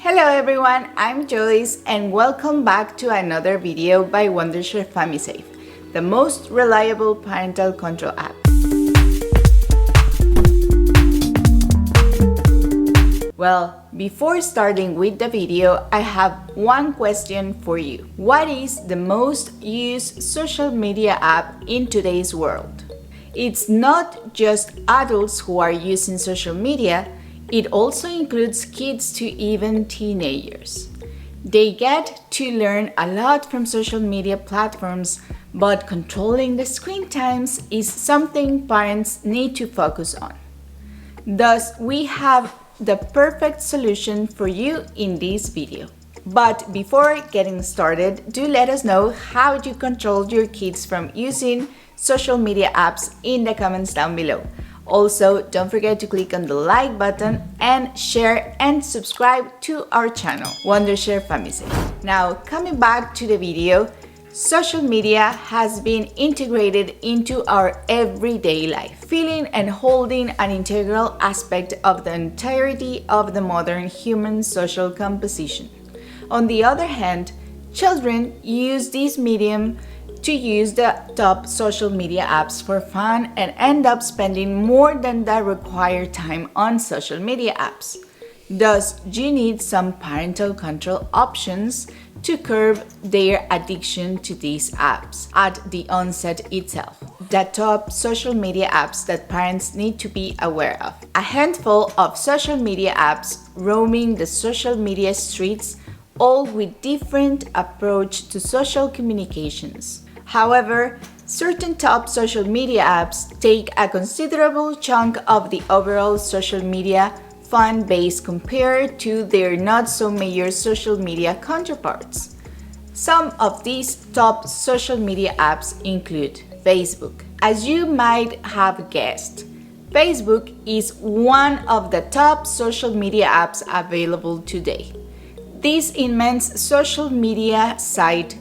Hello everyone, I'm Joyce and welcome back to another video by Wondershare FamiSafe, the most reliable parental control app. Well, before starting with the video, I have one question for you. What is the most used social media app in today's world? It's not just adults who are using social media, it also includes kids to even teenagers. They get to learn a lot from social media platforms, but controlling the screen times is something parents need to focus on. Thus, we have the perfect solution for you in this video. But before getting started, do let us know how you control your kids from using social media apps in the comments down below. Also, don't forget to click on the like button and share and subscribe to our channel, Wondershare FamiSafe. Now, coming back to the video, social media has been integrated into our everyday life, feeling and holding an integral aspect of the entirety of the modern human social composition. On the other hand, children use this medium to use the top social media apps for fun and end up spending more than the required time on social media apps. Thus, you need some parental control options to curb their addiction to these apps at the onset itself. The top social media apps that parents need to be aware of. A handful of social media apps roaming the social media streets, all with different approach to social communications. However, certain top social media apps take a considerable chunk of the overall social media fan base compared to their not-so-major social media counterparts. Some of these top social media apps include Facebook. As you might have guessed, Facebook is one of the top social media apps available today. This immense social media site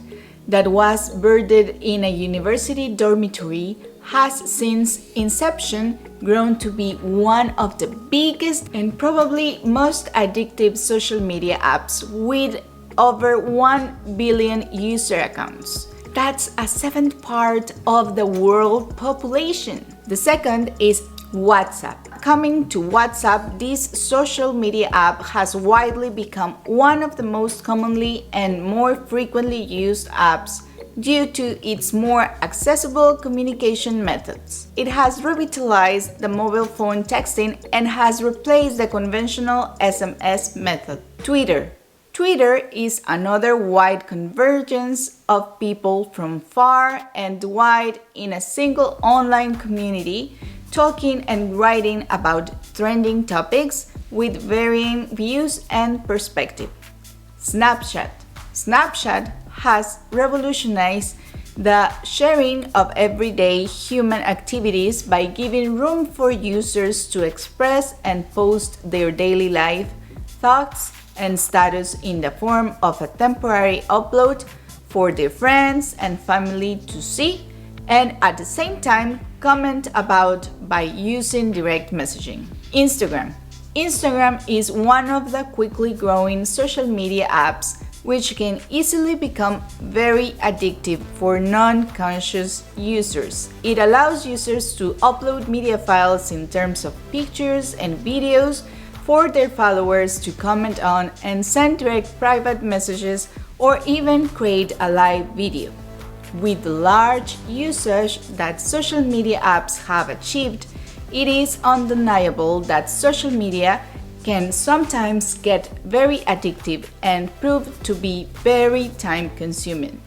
that was birthed in a university dormitory has since inception grown to be one of the biggest and probably most addictive social media apps with over 1 billion user accounts. That's a seventh part of the world population. The second is WhatsApp. Coming to WhatsApp, this social media app has widely become one of the most commonly and more frequently used apps due to its more accessible communication methods. It has revitalized the mobile phone texting and has replaced the conventional SMS method. Twitter is another wide convergence of people from far and wide in a single online community, talking and writing about trending topics with varying views and perspective. Snapchat has revolutionized the sharing of everyday human activities by giving room for users to express and post their daily life, thoughts, and status in the form of a temporary upload for their friends and family to see, and at the same time comment about by using direct messaging. Instagram is one of the quickly growing social media apps which can easily become very addictive for non-conscious users. It allows users to upload media files in terms of pictures and videos for their followers to comment on and send direct private messages or even create a live video. With the large usage that social media apps have achieved, it is undeniable that social media can sometimes get very addictive and prove to be very time-consuming.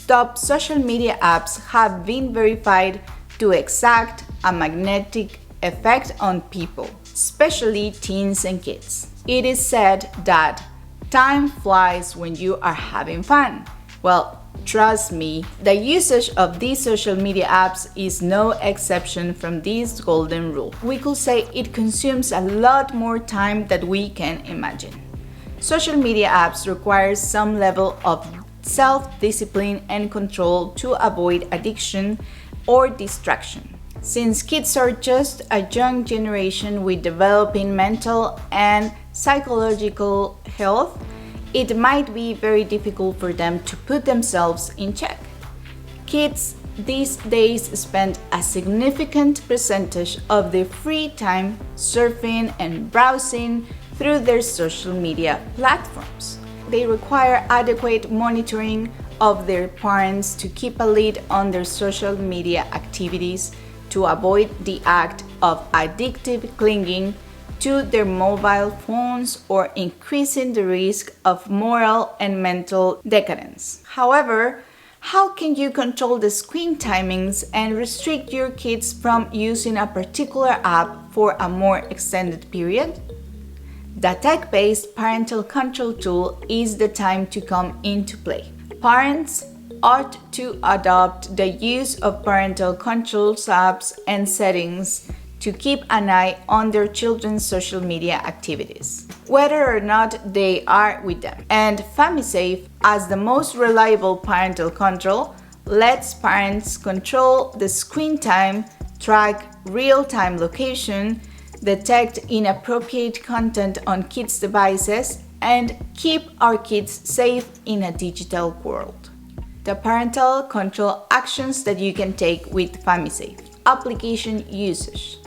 Top social media apps have been verified to exact a magnetic effect on people, especially teens and kids. It is said that time flies when you are having fun. Well, trust me, the usage of these social media apps is no exception from this golden rule. We could say it consumes a lot more time than we can imagine. Social media apps require some level of self-discipline and control to avoid addiction or distraction. Since kids are just a young generation with developing mental and psychological health, it might be very difficult for them to put themselves in check. Kids these days spend a significant percentage of their free time surfing and browsing through their social media platforms. They require adequate monitoring of their parents to keep a lid on their social media activities to avoid the act of addictive clinging to their mobile phones or increasing the risk of moral and mental decadence. However, how can you control the screen timings and restrict your kids from using a particular app for a more extended period? The tech-based parental control tool is the time to come into play. Parents ought to adopt the use of parental controls apps and settings to keep an eye on their children's social media activities, whether or not they are with them. And FamiSafe, as the most reliable parental control, lets parents control the screen time, track real-time location, detect inappropriate content on kids' devices, and keep our kids safe in a digital world. The parental control actions that you can take with FamiSafe. Application usage.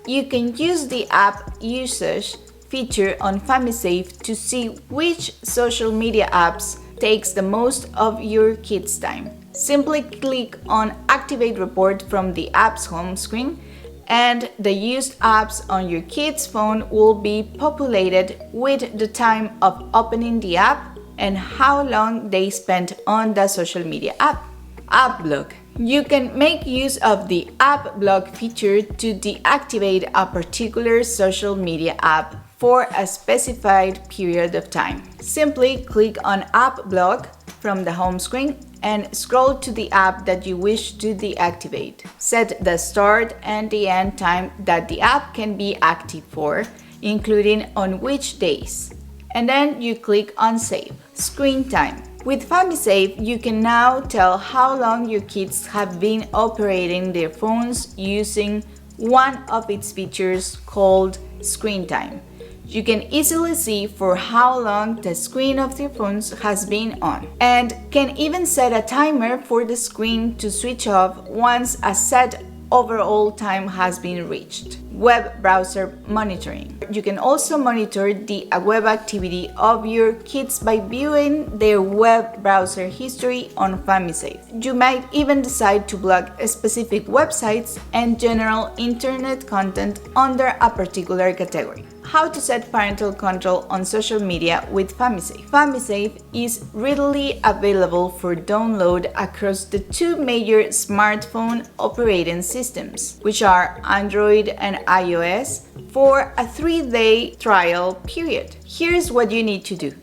You can use the app usage feature on FamiSafe to see which social media apps takes the most of your kids' time. Simply click on Activate Report from the app's home screen, and the used apps on your kid's phone will be populated with the time of opening the app and how long they spent on the social media app. App block. You can make use of the app block feature to deactivate a particular social media app for a specified period of time. Simply click on App Block from the home screen and scroll to the app that you wish to deactivate. Set the start and the end time that the app can be active for, including on which days. And then you click on Save. Screen time. With FamiSafe, you can now tell how long your kids have been operating their phones using one of its features called Screen Time. You can easily see for how long the screen of their phones has been on, and can even set a timer for the screen to switch off once a set overall time has been reached. Web browser monitoring. You can also monitor the web activity of your kids by viewing their web browser history on FamiSafe. You might even decide to block specific websites and general internet content under a particular category. How to set parental control on social media with FamiSafe. FamiSafe is readily available for download across the two major smartphone operating systems, which are Android and iOS, for a 3-day trial period. Here's what you need to do.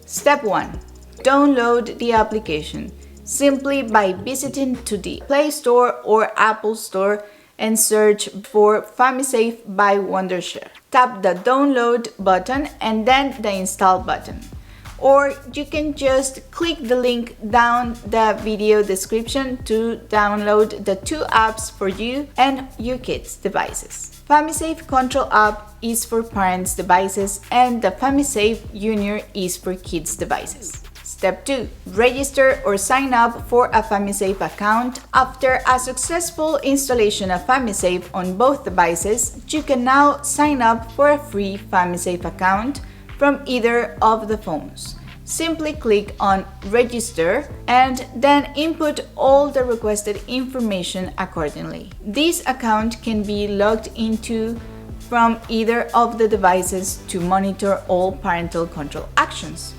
Step 1. Download the application simply by visiting to the Play Store or Apple Store and search for FamiSafe by Wondershare. Tap the download button and then the install button. Or you can just click the link down the video description to download the two apps for you and your kids' devices. FamiSafe Control app is for parents' devices and the FamiSafe Junior is for kids' devices. Step 2. Register or sign up for a FamiSafe account. After a successful installation of FamiSafe on both devices, you can now sign up for a free FamiSafe account from either of the phones. Simply click on Register and then input all the requested information accordingly. This account can be logged into from either of the devices to monitor all parental control actions.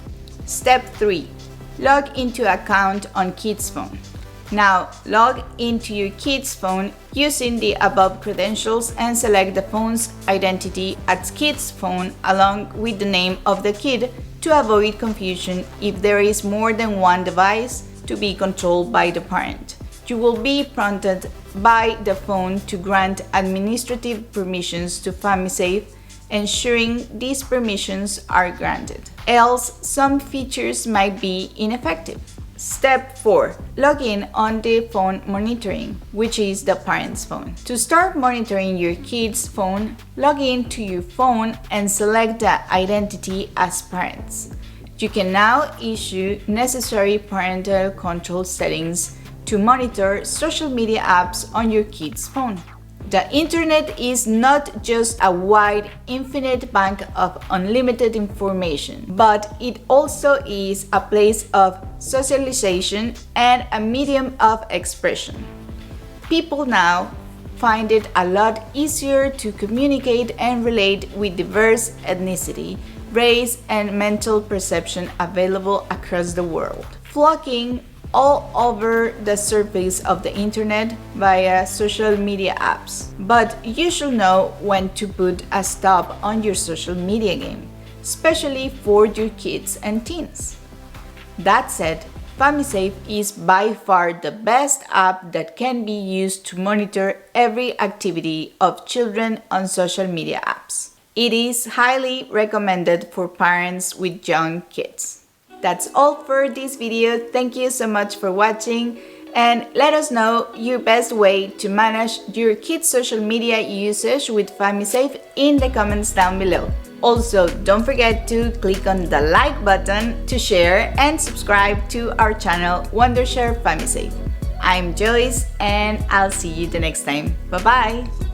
Step 3. Log into account on kids' phone. Now log into your kid's phone using the above credentials and select the phone's identity as kid's phone along with the name of the kid to avoid confusion if there is more than one device to be controlled by the parent. You will be prompted by the phone to grant administrative permissions to FamiSafe, ensuring these permissions are granted. Else, some features might be ineffective. Step 4. Log in on the phone monitoring, which is the parent's phone. To start monitoring your kid's phone, log in to your phone and select the identity as parents. You can now issue necessary parental control settings to monitor social media apps on your kid's phone. The internet is not just a wide, infinite bank of unlimited information, but it also is a place of socialization and a medium of expression. People now find it a lot easier to communicate and relate with diverse ethnicity, race, and mental perception available across the world, flocking all over the surface of the internet via social media apps. But you should know when to put a stop on your social media game, especially for your kids and teens. That said, FamiSafe is by far the best app that can be used to monitor every activity of children on social media apps. It is highly recommended for parents with young kids. That's all for this video. Thank you so much for watching, and let us know your best way to manage your kids' social media usage with FamiSafe in the comments down below. Also, don't forget to click on the like button to share and subscribe to our channel Wondershare FamiSafe. I'm Joyce, and I'll see you the next time. Bye bye!